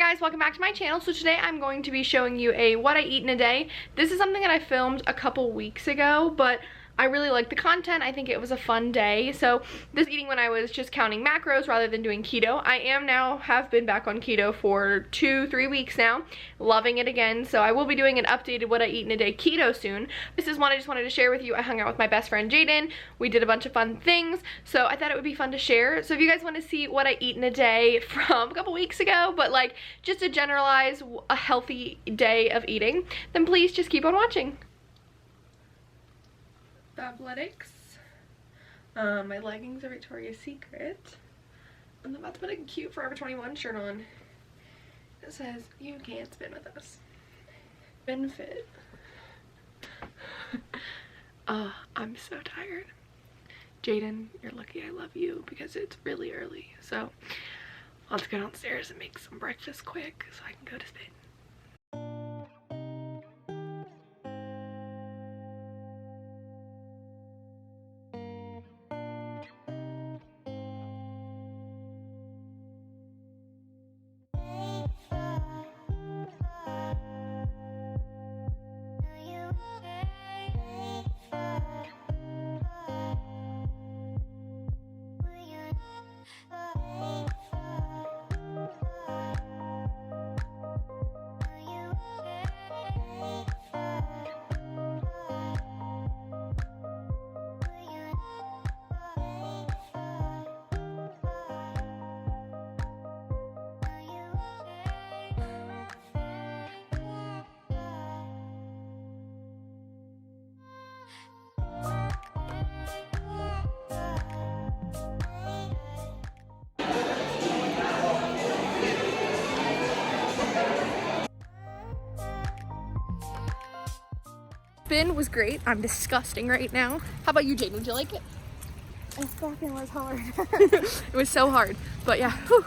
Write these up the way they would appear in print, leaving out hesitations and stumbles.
guys, welcome back to my channel. So today I'm going to be showing you a what I eat in a day. This is something that I filmed a couple weeks ago, but I really liked the content. I think it was a fun day. So this eating when I was just counting macros rather than doing keto. I am now, have been back on keto for 2-3 weeks now, loving it again. So I will be doing an updated what I eat in a day keto soon. This is one I just wanted to share with you. I hung out with my best friend Jaden. We did a bunch of fun things, so I thought it would be fun to share. So if you guys want to see what I eat in a day from a couple weeks ago, but like just to generalize a healthy day of eating, then please just keep on watching. Fabletics. My leggings are Victoria's Secret. I'm about to put a cute Forever 21 shirt on. It says, "You can't spin with us." Spin fit. I'm so tired. Jaden, you're lucky I love you because it's really early. So let's go downstairs and make some breakfast quick so I can go to spin. Spin was great. I'm disgusting right now. How about you, Jaden? Did you like it? It fucking was hard. It was so hard, but yeah. Whew.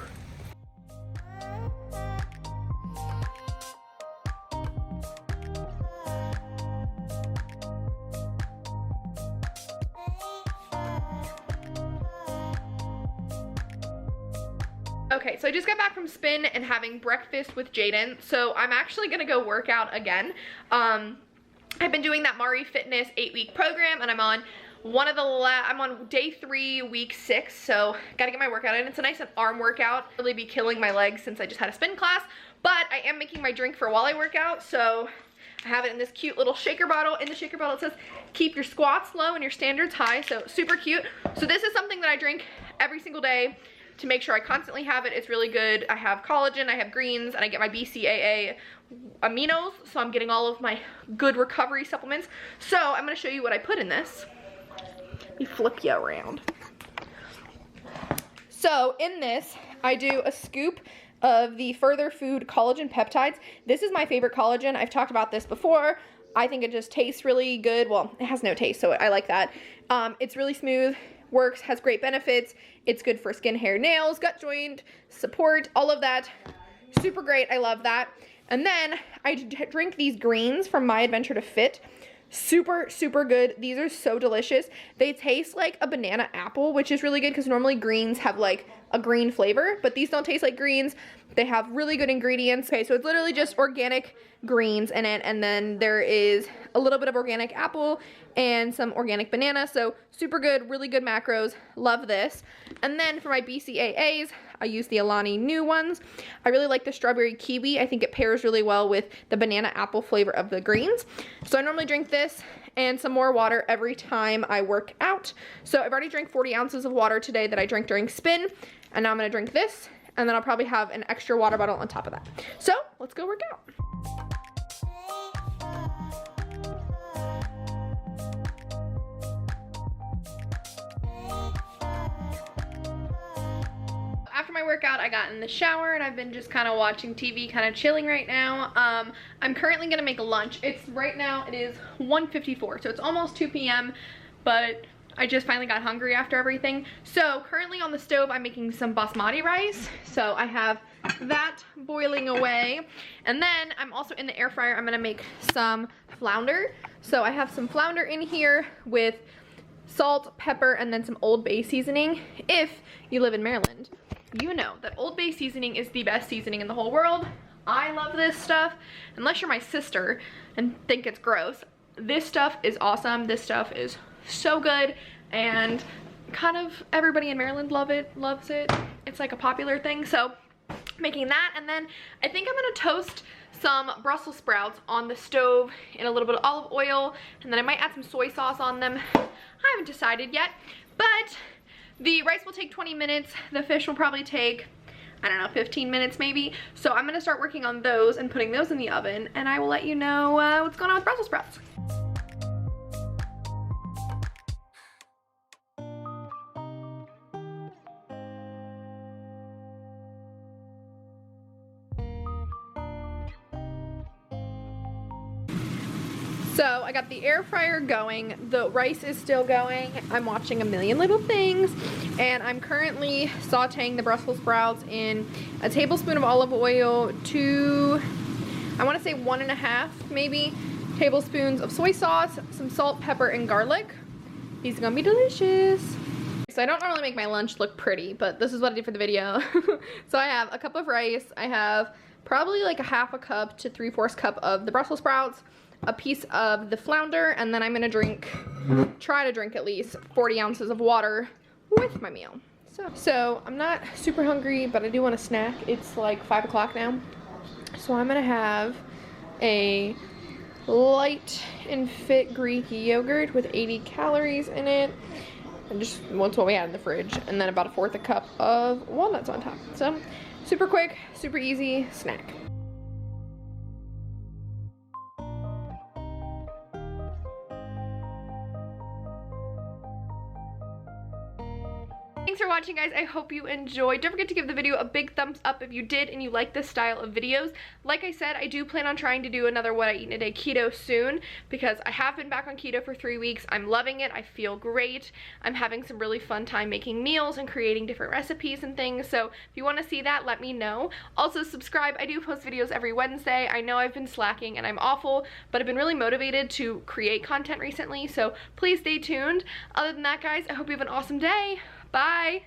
Okay, so I just got back from spin and having breakfast with Jaden, so I'm actually gonna go work out again. I've been doing that Mari Fitness 8-week program, and I'm on I'm on day 3, week 6, so gotta get my workout in. It's a nice arm workout. I'll really be killing my legs since I just had a spin class, but I am making my drink for while I work out, so I have it in this cute little shaker bottle. In the shaker bottle it says, keep your squats low and your standards high, so super cute. So this is something that I drink every single day to make sure I constantly have it. It's really good. I have collagen, I have greens, and I get my BCAA aminos, so I'm getting all of my good recovery supplements. So I'm gonna show you what I put in this. Let me flip you around. So in this, I do a scoop of the Further Food collagen peptides. This is my favorite collagen. I've talked about this before. I think it just tastes really good. Well, it has no taste, so I like that. It's really smooth, works, has great benefits. It's good for skin, hair, nails, gut joint support, all of that. Super great, I love that. And then I drink these greens from My Adventure to Fit. Super, super good. These are so delicious. They taste like a banana apple, which is really good because normally greens have like a green flavor, but these don't taste like greens. They have really good ingredients. Okay, so it's literally just organic greens in it, and then there is a little bit of organic apple and some organic banana, so super good, really good macros. Love this. And then for my BCAAs, I use the Alani new ones. I really like the strawberry kiwi. I think it pairs really well with the banana apple flavor of the greens. So I normally drink this and some more water every time I work out. So I've already drank 40 ounces of water today that I drank during spin, and now I'm gonna drink this, and then I'll probably have an extra water bottle on top of that. So let's go work out. After my workout, I got in the shower and I've been just kind of watching TV, kind of chilling right now. I'm currently gonna make lunch. It's right now, it is 1:54, so it's almost 2 p.m., but I just finally got hungry after everything. So currently on the stove, I'm making some basmati rice. So I have that boiling away. And then I'm also in the air fryer, I'm gonna make some flounder. So I have some flounder in here with salt, pepper, and then some Old Bay seasoning if you live in Maryland. you know that Old Bay seasoning is the best seasoning in the whole world. I love this stuff, unless you're my sister and think it's gross. This stuff is awesome. This stuff is so good, and kind of everybody in Maryland loves it. It's like a popular thing, so making that. And then I think I'm gonna toast some Brussels sprouts on the stove in a little bit of olive oil, and then I might add some soy sauce on them. I haven't decided yet, but the rice will take 20 minutes. The fish will probably take, I don't know, 15 minutes maybe. So I'm gonna start working on those and putting those in the oven, and I will let you know what's going on with Brussels sprouts. So I got the air fryer going, the rice is still going, I'm watching A Million Little Things, and I'm currently sauteing the Brussels sprouts in a tablespoon of olive oil to, I want to say 1.5 maybe tablespoons of soy sauce, some salt, pepper, and garlic. These are gonna be delicious. So I don't normally make my lunch look pretty, but this is what I did for the video. So I have a cup of rice, I have probably like a 1/2 cup to 3/4 cup of the Brussels sprouts, a piece of the flounder, and then I'm gonna try to drink at least 40 ounces of water with my meal. So I'm not super hungry, but I do want a snack. It's like 5 o'clock now. So I'm gonna have a light and fit Greek yogurt with 80 calories in it. And just, what's what we had in the fridge. And then about 1/4 cup of walnuts on top. So super quick, super easy snack. Thanks for watching, guys. I hope you enjoyed. Don't forget to give the video a big thumbs up if you did and you like this style of videos. Like I said, I do plan on trying to do another What I Eat in a Day keto soon, because I have been back on keto for 3 weeks. I'm loving it. I feel great. I'm having some really fun time making meals and creating different recipes and things. So if you want to see that, let me know. Also subscribe. I do post videos every Wednesday. I know I've been slacking and I'm awful, but I've been really motivated to create content recently. So please stay tuned. Other than that, guys, I hope you have an awesome day. Bye!